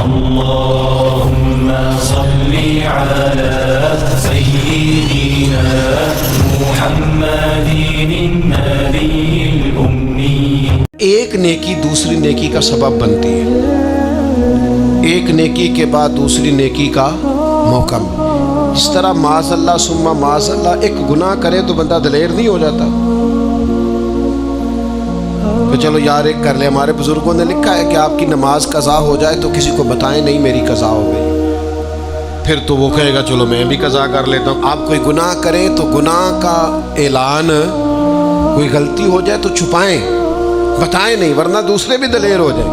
اللهم صل على سيدنا محمد النبي الأمي. ایک نیکی دوسری نیکی کا سبب بنتی ہے. ایک نیکی کے بعد دوسری نیکی کا موقع. اس طرح معاذ اللہ ثم معاذ اللہ ایک گناہ کرے تو بندہ دلیر نہیں ہو جاتا کہ چلو یار ایک کر لے. ہمارے بزرگوں نے لکھا ہے کہ آپ کی نماز قضا ہو جائے تو کسی کو بتائیں نہیں میری قضا ہو گئی. پھر تو وہ کہے گا چلو میں بھی قضا کر لیتا ہوں. آپ کوئی گناہ کریں تو گناہ کا اعلان، کوئی غلطی ہو جائے تو چھپائیں، بتائیں نہیں، ورنہ دوسرے بھی دلیر ہو جائیں.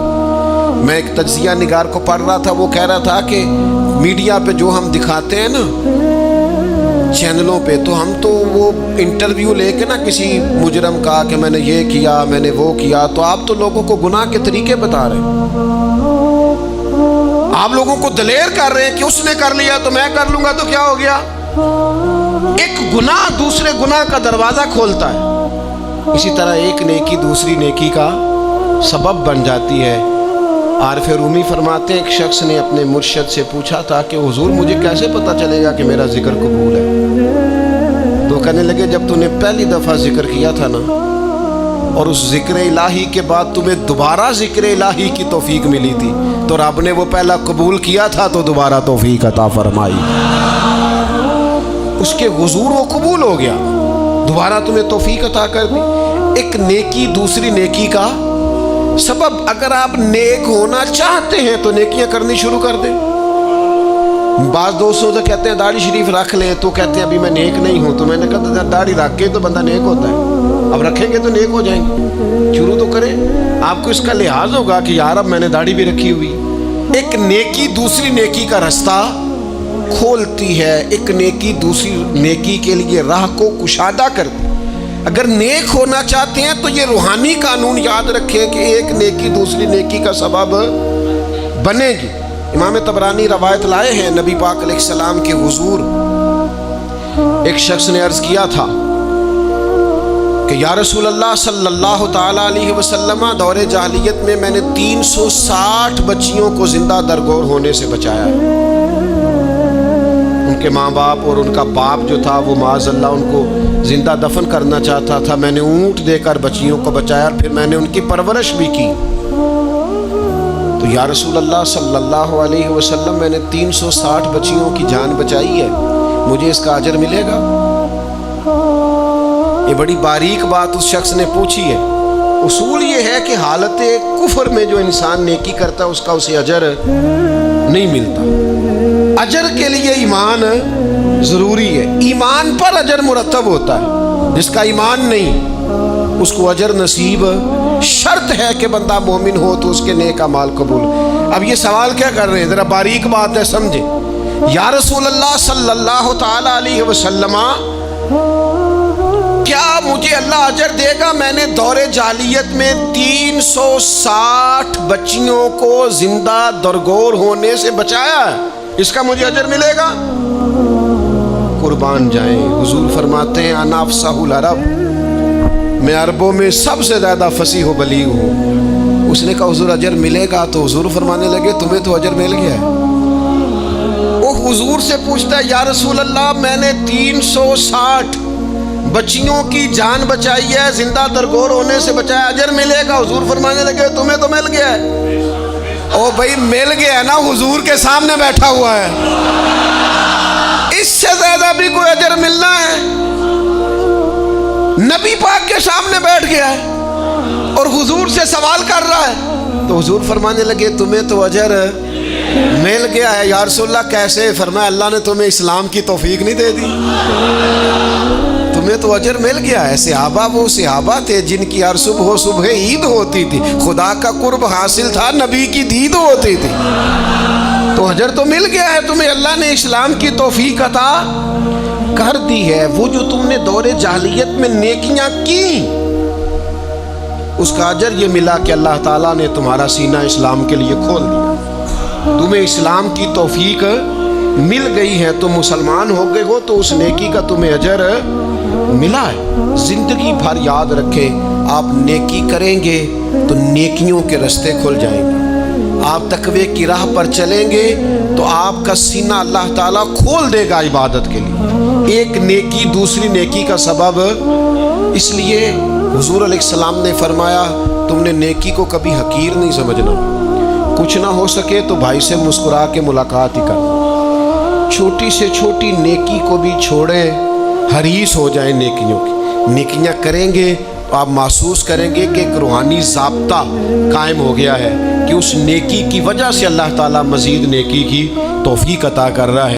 میں ایک تجزیہ نگار کو پڑھ رہا تھا، وہ کہہ رہا تھا کہ میڈیا پہ جو ہم دکھاتے ہیں نا چینلوں پہ، تو ہم تو وہ انٹرویو لے کے نا کسی مجرم کا کہ میں نے یہ کیا میں نے وہ کیا، تو آپ تو لوگوں کو گناہ کے طریقے بتا رہے ہیں. آپ لوگوں کو دلیر کر رہے ہیں کہ اس نے کر لیا تو میں کر لوں گا تو کیا ہو گیا. ایک گناہ دوسرے گناہ کا دروازہ کھولتا ہے. اسی طرح ایک نیکی دوسری نیکی کا سبب بن جاتی ہے. عارف رومی فرماتے ہیں ایک شخص نے اپنے مرشد سے پوچھا تھا کہ حضور مجھے کیسے پتہ چلے گا کہ میرا ذکر قبول ہے؟ تو کہنے لگے جب تو نے پہلی دفعہ ذکر کیا تھا نا اور اس ذکر الہی کے بعد تمہیں دوبارہ ذکر الہی کی توفیق ملی تھی تو رب نے وہ پہلا قبول کیا تھا تو دوبارہ توفیق عطا فرمائی. اس کے حضور وہ قبول ہو گیا، دوبارہ تمہیں توفیق عطا کر دی. ایک نیکی دوسری نیکی کا سبب. اگر آپ نیک ہونا چاہتے ہیں تو نیکیاں کرنی شروع کر دیں. بعض دوستوں سے کہتے ہیں داڑھی شریف رکھ لیں تو کہتے ہیں ابھی میں نیک نہیں ہوں. تو میں نے کہا داڑھی رکھ کے تو بندہ نیک ہوتا ہے، اب رکھیں گے تو نیک ہو جائیں گے. شروع تو کریں. آپ کو اس کا لحاظ ہوگا کہ یار اب میں نے داڑھی بھی رکھی ہوئی. ایک نیکی دوسری نیکی کا رستہ کھولتی ہے. ایک نیکی دوسری نیکی کے لیے راہ کو کشادہ کرتی. اگر نیک ہونا چاہتے ہیں تو یہ روحانی قانون یاد رکھیں کہ ایک نیکی دوسری نیکی کا سبب بنے گی. امام طبرانی روایت لائے ہیں نبی پاک علیہ السلام کے حضور ایک شخص نے عرض کیا تھا کہ یا رسول اللہ صلی اللہ تعالیٰ علیہ وسلم دور جاہلیت میں نے 360 بچیوں کو زندہ درگور ہونے سے بچایا ہے. ان کے ماں باپ اور ان کا باپ جو تھا وہ معاذ اللہ ان کو زندہ دفن کرنا چاہتا تھا. میں نے اونٹ دے کر بچیوں کو بچایا اور پھر میں نے ان کی پرورش بھی کی. تو یا رسول اللہ صلی اللہ علیہ وسلم میں نے 360 بچیوں کی جان بچائی ہے، مجھے اس کا اجر ملے گا؟ یہ بڑی باریک بات اس شخص نے پوچھی ہے. اصول یہ ہے کہ حالت کفر میں جو انسان نیکی کرتا ہے اس کا اسے اجر نہیں ملتا. اجر کے لیے ایمان ضروری ہے. ایمان پر اجر مرتب ہوتا ہے. جس کا ایمان نہیں اس کو اجر نصیب شرط ہے کہ بندہ مومن ہو تو اس کے نیک اعمال قبول. اب یہ سوال کیا کر رہے ہیں، ذرا باریک بات ہے سمجھیں. یا رسول اللہ صلی اللہ تعالی علیہ وسلم کیا مجھے اللہ اجر دے گا؟ میں نے دور جاہلیت میں 360 بچیوں کو زندہ درگور ہونے سے بچایا ہے، اس کا مجھے اجر ملے گا؟ قربان جائیں. حضور فرماتے ہیں انا افصح العرب، میں عربوں میں سب سے زیادہ فصیح و بلیغ ہوں. اس نے کہا حضور اجر ملے گا؟ تو حضور فرمانے لگے تمہیں تو اجر مل گیا ہے. وہ حضور سے پوچھتا ہے یا رسول اللہ میں نے 360 بچیوں کی جان بچائی ہے، زندہ درگور ہونے سے بچایا، اجر ملے گا؟ حضور فرمانے لگے تمہیں تو مل گیا ہے. او بھائی مل گیا ہے نا، حضور کے سامنے بیٹھا ہوا ہے، اس سے زیادہ بھی کوئی اجر ملنا ہے؟ نبی پاک کے سامنے بیٹھ گیا ہے اور حضور سے سوال کر رہا ہے. تو حضور فرمانے لگے تمہیں تو اجر مل گیا ہے. یا رسول اللہ کیسے؟ فرمایا اللہ نے تمہیں اسلام کی توفیق نہیں دے دی، تمہیں تو اجر مل گیا ہے. صحابہ وہ صحابہ تھے جن کی ہر صبح عید ہوتی تھی، خدا کا قرب حاصل تھا، نبی کی دید ہوتی تھی. تو اجر تو مل گیا ہے تمہیں، اللہ نے اسلام کی توفیق عطا کر دی ہے. وہ جو تم نے دور جاہلیت میں نیکیاں کی اس کا اجر یہ ملا کہ اللہ تعالیٰ نے تمہارا سینہ اسلام کے لیے کھول دیا، تمہیں اسلام کی توفیق مل گئی ہے، تم مسلمان ہو گئے ہو تو اس نیکی کا تمہیں اجر ملا ہے. زندگی بھر یاد رکھیں آپ نیکی کریں گے تو نیکیوں کے رستے کھل جائیں گے. آپ تقوی کی راہ پر چلیں گے تو آپ کا سینہ اللہ تعالیٰ کھول دے گا عبادت کے لیے، ایک نیکی دوسری نیکی کا سبب۔ اس لیے حضور علیہ السلام نے فرمایا تم نے نیکی کو کبھی حقیر نہیں سمجھنا، کچھ نہ ہو سکے تو بھائی سے مسکرا کے ملاقات ہی کرنا، چھوٹی سے چھوٹی نیکی کو بھی چھوڑیں، حریص ہو جائیں نیکیوں کی۔ نیکیاں کریں گے تو آپ محسوس کریں گے کہ ایک روحانی ضابطہ قائم ہو گیا ہے کہ اس نیکی کی وجہ سے اللہ تعالیٰ مزید نیکی کی توفیق عطا کر رہا ہے۔